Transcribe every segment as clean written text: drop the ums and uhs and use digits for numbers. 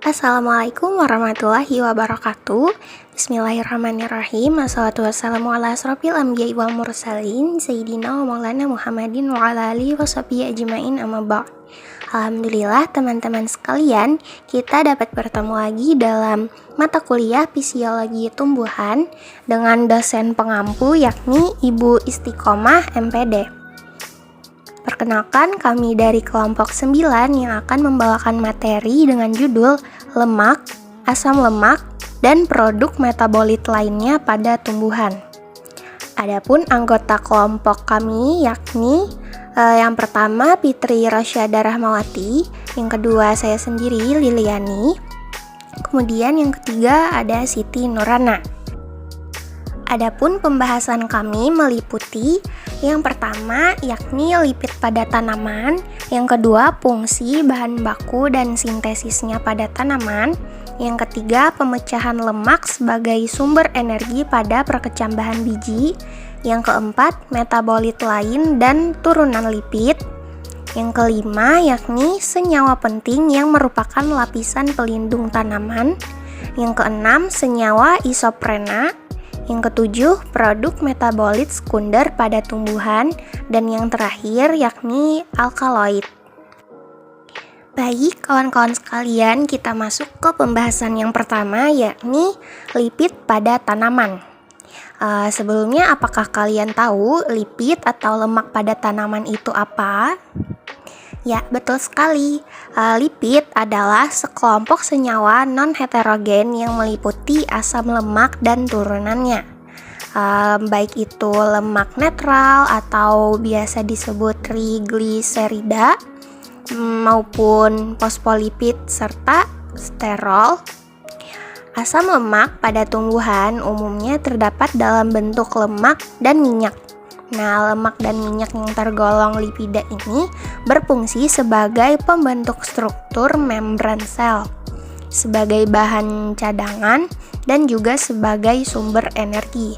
Assalamualaikum warahmatullahi wabarakatuh. Bismillahirrahmanirrahim. Assalatu wassalamu ala asrofil anbiya'i wal mursalin Sayyidina wa maulana Muhammadin wa ala alihi wa sahbihi ajma'in amma ba'd. Alhamdulillah teman-teman sekalian, kita dapat bertemu lagi dalam mata kuliah Fisiologi Tumbuhan dengan dosen pengampu yakni Ibu Istiqomah MPD. Perkenalkan, kami dari kelompok 9 yang akan membawakan materi dengan judul lemak, asam lemak, dan produk metabolit lainnya pada tumbuhan. Adapun anggota kelompok kami yakni yang pertama Fitri Rasyada Rahmawati, yang kedua saya sendiri Liliani, kemudian yang ketiga ada Siti Nurana. Adapun pembahasan kami meliputi yang pertama yakni lipid pada tanaman, yang kedua fungsi, bahan baku, dan sintesisnya pada tanaman, yang ketiga pemecahan lemak sebagai sumber energi pada perkecambahan biji, yang keempat metabolit lain dan turunan lipid, yang kelima yakni senyawa penting yang merupakan lapisan pelindung tanaman, yang keenam senyawa isoprena, yang ketujuh, produk metabolit sekunder pada tumbuhan, dan yang terakhir yakni alkaloid. Baik, kawan-kawan sekalian, kita masuk ke pembahasan yang pertama yakni lipid pada tanaman. Sebelumnya, apakah kalian tahu lipid atau lemak pada tanaman itu apa? Ya, betul sekali. Lipid adalah sekelompok senyawa non-heterogen yang meliputi asam lemak dan turunannya. Baik itu lemak netral atau biasa disebut trigliserida maupun fosfolipid serta sterol. Asam lemak pada tumbuhan umumnya terdapat dalam bentuk lemak dan minyak. Nah, lemak dan minyak yang tergolong lipida ini berfungsi sebagai pembentuk struktur membran sel, sebagai bahan cadangan, dan juga sebagai sumber energi.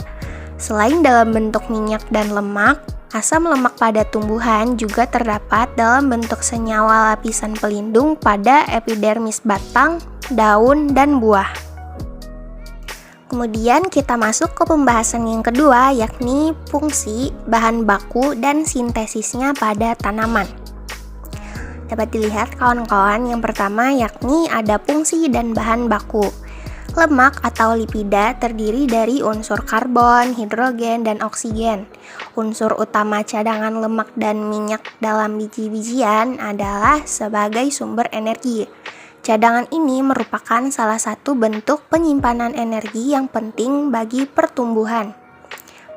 Selain dalam bentuk minyak dan lemak, asam lemak pada tumbuhan juga terdapat dalam bentuk senyawa lapisan pelindung pada epidermis batang, daun, dan buah. Kemudian kita masuk ke pembahasan yang kedua yakni fungsi, bahan baku, dan sintesisnya pada tanaman. Dapat dilihat kawan-kawan, yang pertama yakni ada fungsi dan bahan baku. Lemak atau lipida terdiri dari unsur karbon, hidrogen, dan oksigen. Unsur utama cadangan lemak dan minyak dalam biji-bijian adalah sebagai sumber energi. Cadangan ini merupakan salah satu bentuk penyimpanan energi yang penting bagi pertumbuhan.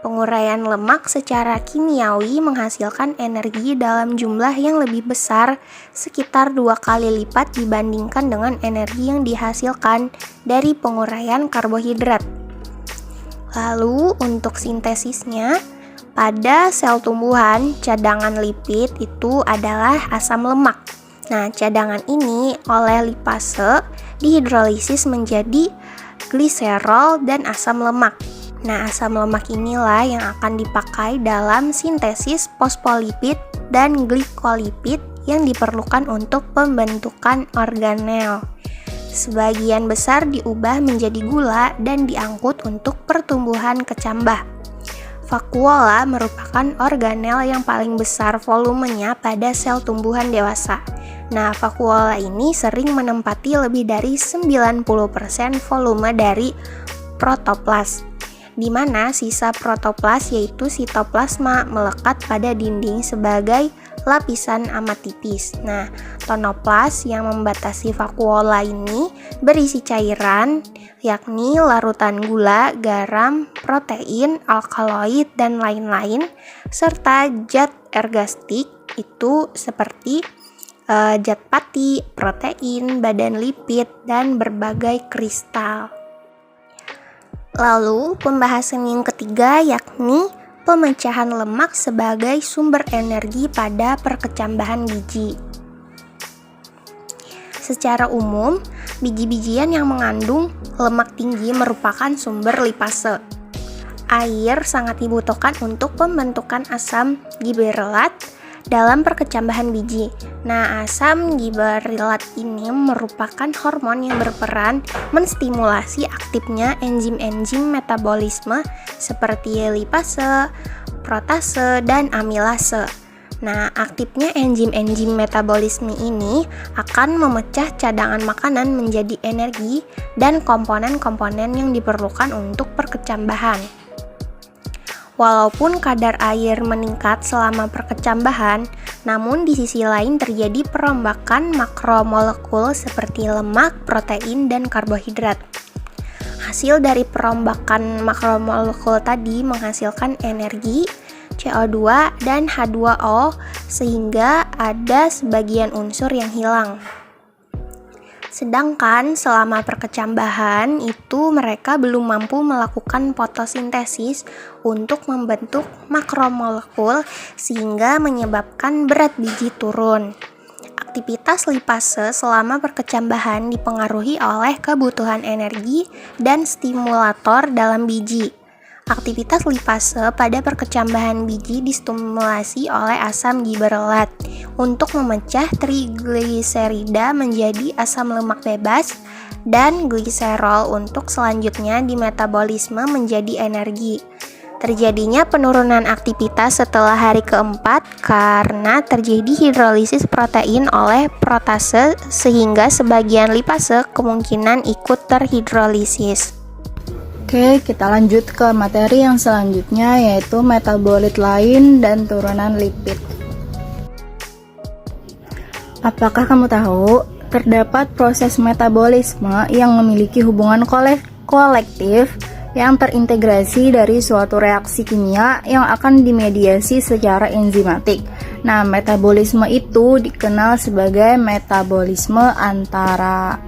Penguraian lemak secara kimiawi menghasilkan energi dalam jumlah yang lebih besar, sekitar 2 kali lipat dibandingkan dengan energi yang dihasilkan dari penguraian karbohidrat. Lalu untuk sintesisnya, pada sel tumbuhan, cadangan lipid itu adalah asam lemak. Nah, cadangan ini oleh lipase dihidrolisis menjadi gliserol dan asam lemak. Nah, asam lemak inilah yang akan dipakai dalam sintesis fosfolipid dan glikolipid yang diperlukan untuk pembentukan organel. Sebagian besar diubah menjadi gula dan diangkut untuk pertumbuhan kecambah. Vakuola merupakan organel yang paling besar volumenya pada sel tumbuhan dewasa. Nah, vakuola ini sering menempati lebih dari 90% volume dari protoplas, di mana sisa protoplas yaitu sitoplasma melekat pada dinding sebagai lapisan amat tipis. Nah, tonoplas yang membatasi vakuola ini berisi cairan yakni larutan gula, garam, protein, alkaloid, dan lain-lain, serta zat ergastik itu seperti zat pati, protein, badan lipid, dan berbagai kristal. Lalu pembahasan yang ketiga yakni pemecahan lemak sebagai sumber energi pada perkecambahan biji. Secara umum, biji-bijian yang mengandung lemak tinggi merupakan sumber lipase. Air sangat dibutuhkan untuk pembentukan asam giberelat dalam perkecambahan biji. Nah, asam gibberellat ini merupakan hormon yang berperan menstimulasi aktifnya enzim-enzim metabolisme seperti lipase, protase, dan amilase. Nah, aktifnya enzim-enzim metabolisme ini akan memecah cadangan makanan menjadi energi dan komponen-komponen yang diperlukan untuk perkecambahan. Walaupun kadar air meningkat selama perkecambahan, namun di sisi lain terjadi perombakan makromolekul seperti lemak, protein, dan karbohidrat. Hasil dari perombakan makromolekul tadi menghasilkan energi, CO2, dan H2O, sehingga ada sebagian unsur yang hilang. Sedangkan selama perkecambahan itu mereka belum mampu melakukan fotosintesis untuk membentuk makromolekul sehingga menyebabkan berat biji turun. Aktivitas lipase selama perkecambahan dipengaruhi oleh kebutuhan energi dan stimulator dalam biji. Aktivitas lipase pada perkecambahan biji distimulasi oleh asam gibberellat untuk memecah trigliserida menjadi asam lemak bebas dan gliserol untuk selanjutnya dimetabolisme menjadi energi. Terjadinya penurunan aktivitas setelah hari keempat karena terjadi hidrolisis protein oleh protase sehingga sebagian lipase kemungkinan ikut terhidrolisis. Oke, kita lanjut ke materi yang selanjutnya yaitu metabolit lain dan turunan lipid. Apakah kamu tahu terdapat proses metabolisme yang memiliki hubungan kolektif yang terintegrasi dari suatu reaksi kimia yang akan dimediasi secara enzimatik. Nah, metabolisme itu dikenal sebagai metabolisme antara.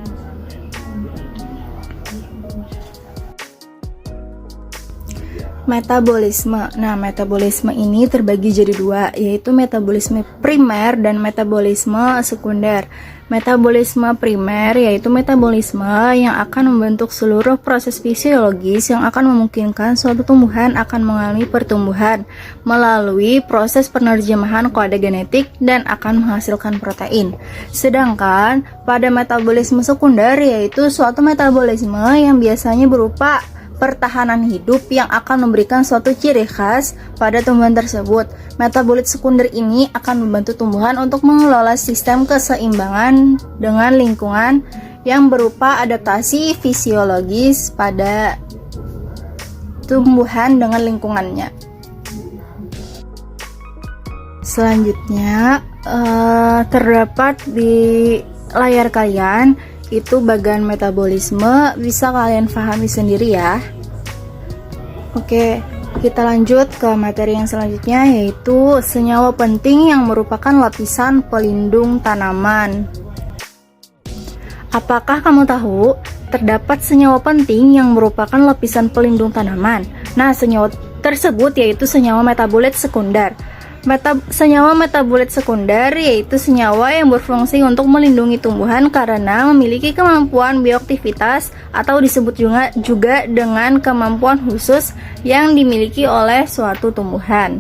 Nah, metabolisme ini terbagi jadi dua, yaitu metabolisme primer dan metabolisme sekunder. Metabolisme primer yaitu metabolisme yang akan membentuk seluruh proses fisiologis yang akan memungkinkan suatu tumbuhan akan mengalami pertumbuhan melalui proses penerjemahan kode genetik dan akan menghasilkan protein. Sedangkan pada metabolisme sekunder yaitu suatu metabolisme yang biasanya berupa pertahanan hidup yang akan memberikan suatu ciri khas pada tumbuhan tersebut. Metabolit sekunder ini akan membantu tumbuhan untuk mengelola sistem keseimbangan dengan lingkungan yang berupa adaptasi fisiologis pada tumbuhan dengan lingkungannya. Selanjutnya terdapat di layar kalian itu bagian metabolisme, bisa kalian pahami sendiri ya. Oke, kita lanjut ke materi yang selanjutnya yaitu senyawa penting yang merupakan lapisan pelindung tanaman. Apakah kamu tahu terdapat senyawa penting yang merupakan lapisan pelindung tanaman? Nah, senyawa tersebut yaitu senyawa metabolit sekunder. Senyawa metabolit sekunder yaitu senyawa yang berfungsi untuk melindungi tumbuhan karena memiliki kemampuan bioaktivitas atau disebut juga dengan kemampuan khusus yang dimiliki oleh suatu tumbuhan.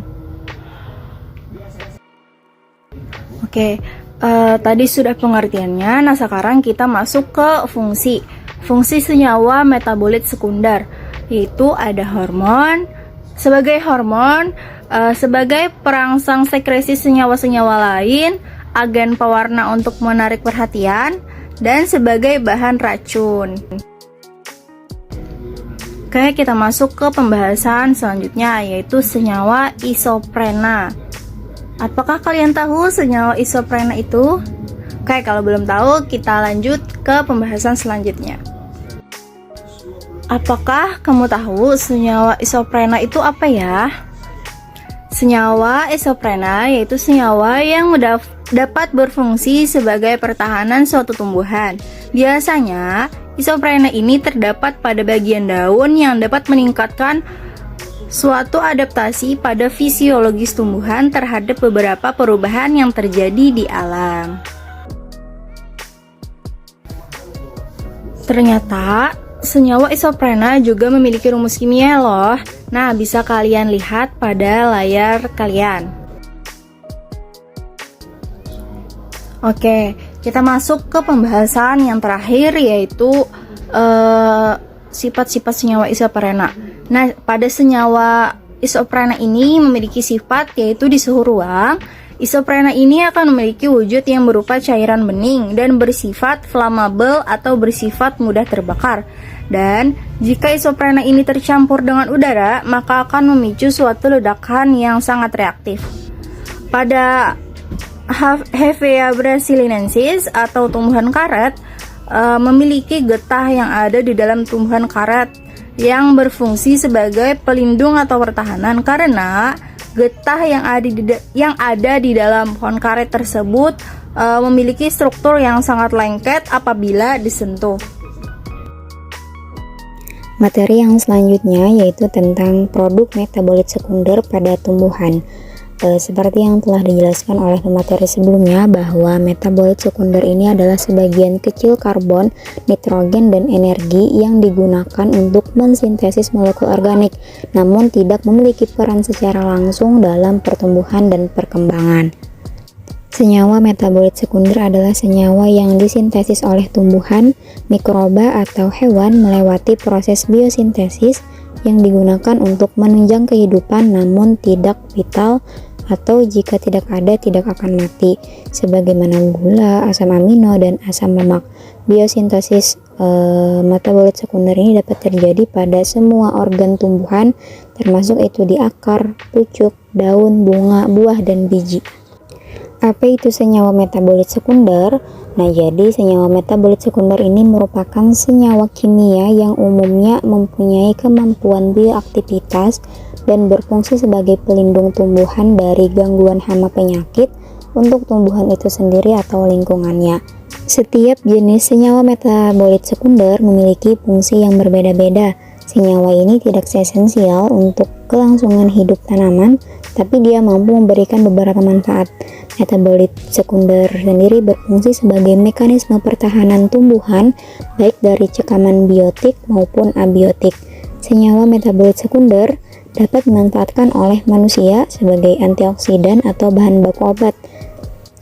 Oke, tadi sudah pengertiannya. Nah, sekarang kita masuk ke fungsi. Fungsi senyawa metabolit sekunder yaitu ada hormon. Sebagai perangsang sekresi senyawa-senyawa lain, agen pewarna untuk menarik perhatian, dan sebagai bahan racun. Oke, kita masuk ke pembahasan selanjutnya yaitu senyawa isoprena. Apakah kalian tahu senyawa isoprena itu? Oke, kalau belum tahu, kita lanjut ke pembahasan selanjutnya. Apakah kamu tahu senyawa isoprena itu apa ya? Senyawa isoprena yaitu senyawa yang dapat berfungsi sebagai pertahanan suatu tumbuhan. Biasanya, isoprena ini terdapat pada bagian daun yang dapat meningkatkan suatu adaptasi pada fisiologis tumbuhan terhadap beberapa perubahan yang terjadi di alam. Ternyata, senyawa isoprena juga memiliki rumus kimia loh. Nah, bisa kalian lihat pada layar kalian. Oke, kita masuk ke pembahasan yang terakhir, yaitu sifat-sifat senyawa isoprena. Nah, pada senyawa isoprena ini memiliki sifat yaitu di suhu ruang. Isoprena ini akan memiliki wujud yang berupa cairan bening dan bersifat flammable atau bersifat mudah terbakar. Dan jika isoprena ini tercampur dengan udara, maka akan memicu suatu ledakan yang sangat reaktif. Pada Hevea brasiliensis atau tumbuhan karet memiliki getah yang ada di dalam tumbuhan karet yang berfungsi sebagai pelindung atau pertahanan, karena getah yang ada di dalam pohon karet tersebut memiliki struktur yang sangat lengket apabila disentuh. Materi yang selanjutnya yaitu tentang produk metabolit sekunder pada tumbuhan. Seperti yang telah dijelaskan oleh pemateri sebelumnya, bahwa metabolit sekunder ini adalah sebagian kecil karbon, nitrogen, dan energi yang digunakan untuk mensintesis molekul organik, namun tidak memiliki peran secara langsung dalam pertumbuhan dan perkembangan. Senyawa metabolit sekunder adalah senyawa yang disintesis oleh tumbuhan, mikroba, atau hewan melewati proses biosintesis yang digunakan untuk menunjang kehidupan namun tidak vital, atau jika tidak ada tidak akan mati, sebagaimana gula, asam amino, dan asam lemak. Biosintesis metabolit sekunder ini dapat terjadi pada semua organ tumbuhan, termasuk itu di akar, pucuk, daun, bunga, buah, dan biji. Apa itu senyawa metabolit sekunder? Nah, jadi senyawa metabolit sekunder ini merupakan senyawa kimia yang umumnya mempunyai kemampuan bioaktivitas dan berfungsi sebagai pelindung tumbuhan dari gangguan hama penyakit untuk tumbuhan itu sendiri atau lingkungannya. Setiap jenis senyawa metabolit sekunder memiliki fungsi yang berbeda-beda. Senyawa ini tidak esensial untuk kelangsungan hidup tanaman, tapi dia mampu memberikan beberapa manfaat. Metabolit sekunder sendiri berfungsi sebagai mekanisme pertahanan tumbuhan, baik dari cekaman biotik maupun abiotik. Senyawa metabolit sekunder dapat dimanfaatkan oleh manusia sebagai antioksidan atau bahan baku obat.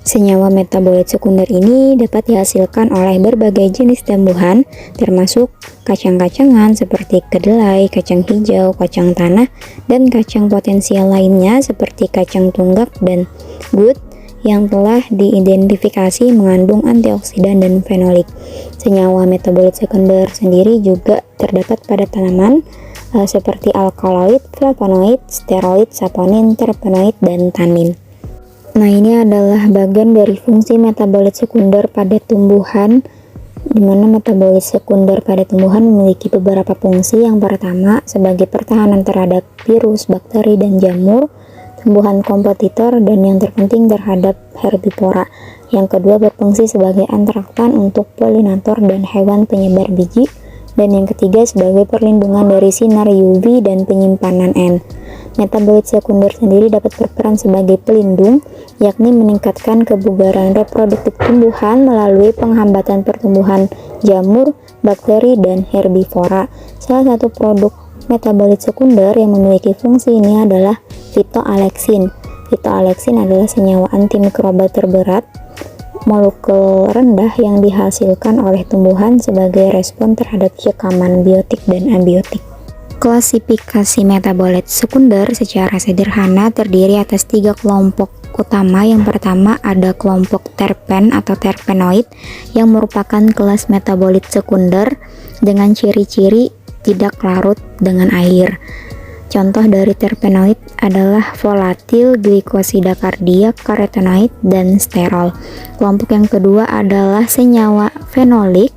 Senyawa metabolit sekunder ini dapat dihasilkan oleh berbagai jenis tumbuhan, termasuk kacang-kacangan seperti kedelai, kacang hijau, kacang tanah, dan kacang potensial lainnya seperti kacang tunggak dan gut yang telah diidentifikasi mengandung antioksidan dan fenolik. Senyawa metabolit sekunder sendiri juga terdapat pada tanaman seperti alkaloid, flavonoid, steroid, saponin, terpenoid, dan tanin. Nah, ini adalah bagian dari fungsi metabolit sekunder pada tumbuhan, di mana metabolit sekunder pada tumbuhan memiliki beberapa fungsi. Yang pertama, sebagai pertahanan terhadap virus, bakteri, dan jamur tumbuhan kompetitor, dan yang terpenting terhadap herbivora. Yang kedua, berfungsi sebagai antraktan untuk polinator dan hewan penyebar biji. Dan yang ketiga, sebagai perlindungan dari sinar UV dan penyimpanan N. Metabolit sekunder sendiri dapat berperan sebagai pelindung, yakni meningkatkan kebugaran reproduktif tumbuhan melalui penghambatan pertumbuhan jamur, bakteri, dan herbivora. Salah satu produk metabolit sekunder yang memiliki fungsi ini adalah phytoalexin. Phytoalexin adalah senyawa antimikroba terberat molekul rendah yang dihasilkan oleh tumbuhan sebagai respon terhadap cekaman biotik dan abiotik. Klasifikasi metabolit sekunder secara sederhana terdiri atas 3 kelompok utama. Yang pertama ada kelompok terpen atau terpenoid yang merupakan kelas metabolit sekunder dengan ciri-ciri tidak larut dengan air. Contoh dari terpenoid adalah volatil, glikosida kardiak, karotenoid, dan sterol. Kelompok yang kedua adalah senyawa fenolik,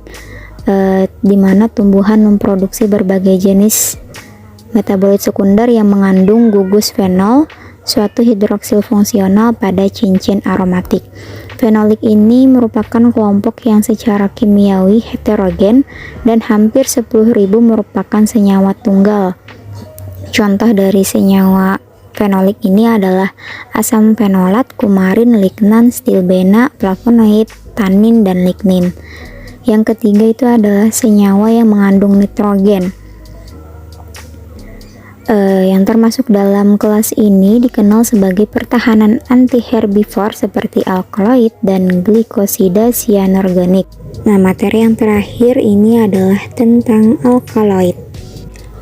di mana tumbuhan memproduksi berbagai jenis metabolit sekunder yang mengandung gugus fenol, suatu hidroksil fungsional pada cincin aromatik. Fenolik ini merupakan kelompok yang secara kimiawi heterogen dan hampir 10.000 merupakan senyawa tunggal. Contoh dari senyawa fenolik ini adalah asam fenolat, kumarin, lignan, stilbena, flavonoid, tanin, dan lignin. Yang ketiga itu adalah senyawa yang mengandung nitrogen. yang termasuk dalam kelas ini dikenal sebagai pertahanan anti-herbivore seperti alkaloid dan glikosida sianorganik. Nah, materi yang terakhir ini adalah tentang alkaloid.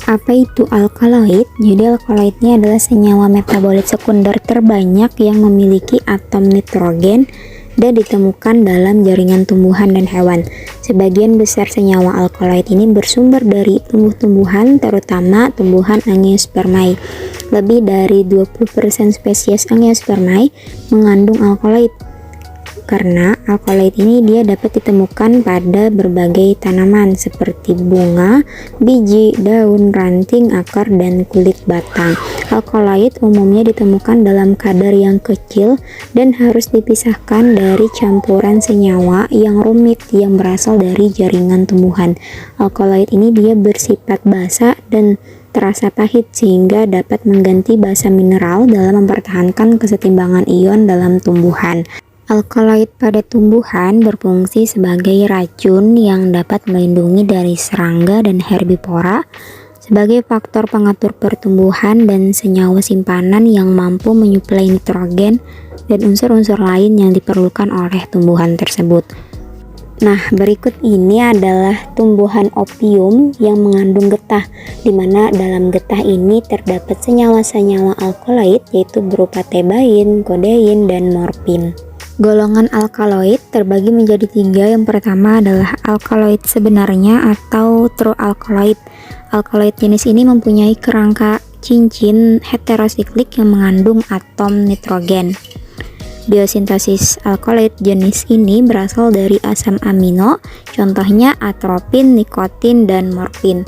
Apa itu alkaloid? Jadi alkaloid ini adalah senyawa metabolit sekunder terbanyak yang memiliki atom nitrogen dan ditemukan dalam jaringan tumbuhan dan hewan. Sebagian besar senyawa alkaloid ini bersumber dari tumbuh-tumbuhan, terutama tumbuhan Angiospermae. Lebih dari 20% spesies Angiospermae mengandung alkaloid. Karena alkaloid ini dia dapat ditemukan pada berbagai tanaman seperti bunga, biji, daun, ranting, akar, dan kulit batang. Alkaloid umumnya ditemukan dalam kadar yang kecil dan harus dipisahkan dari campuran senyawa yang rumit yang berasal dari jaringan tumbuhan. Alkaloid ini dia bersifat basa dan terasa pahit sehingga dapat mengganti basa mineral dalam mempertahankan kesetimbangan ion dalam tumbuhan. Alkaloid pada tumbuhan berfungsi sebagai racun yang dapat melindungi dari serangga dan herbivora, sebagai faktor pengatur pertumbuhan dan senyawa simpanan yang mampu menyuplai nitrogen dan unsur-unsur lain yang diperlukan oleh tumbuhan tersebut. Nah, berikut ini adalah tumbuhan opium yang mengandung getah, di mana dalam getah ini terdapat senyawa-senyawa alkaloid yaitu berupa tebain, kodein, dan morfin. Golongan alkaloid terbagi menjadi 3. Yang pertama adalah alkaloid sebenarnya atau true alkaloid. Alkaloid jenis ini mempunyai kerangka cincin heterosiklik yang mengandung atom nitrogen. Biosintesis alkaloid jenis ini berasal dari asam amino, contohnya atropin, nikotin, dan morfin.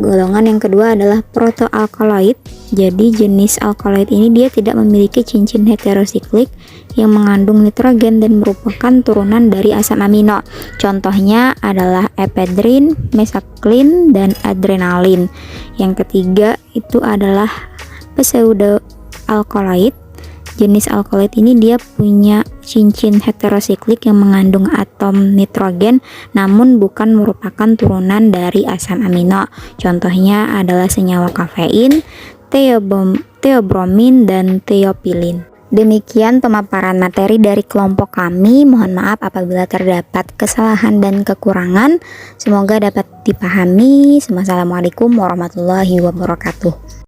Golongan yang kedua adalah protoalkaloid. Jadi jenis alkaloid ini dia tidak memiliki cincin heterosiklik yang mengandung nitrogen dan merupakan turunan dari asam amino. Contohnya adalah ephedrin, mesaklin, dan adrenalin. Yang ketiga itu adalah pseudoalkaloid. Jenis alkaloid ini dia punya cincin heterosiklik yang mengandung atom nitrogen namun bukan merupakan turunan dari asam amino. Contohnya adalah senyawa kafein, theobromin, dan theopilin. Demikian pemaparan materi dari kelompok kami. Mohon maaf apabila terdapat kesalahan dan kekurangan. Semoga dapat dipahami. Wassalamualaikum warahmatullahi wabarakatuh.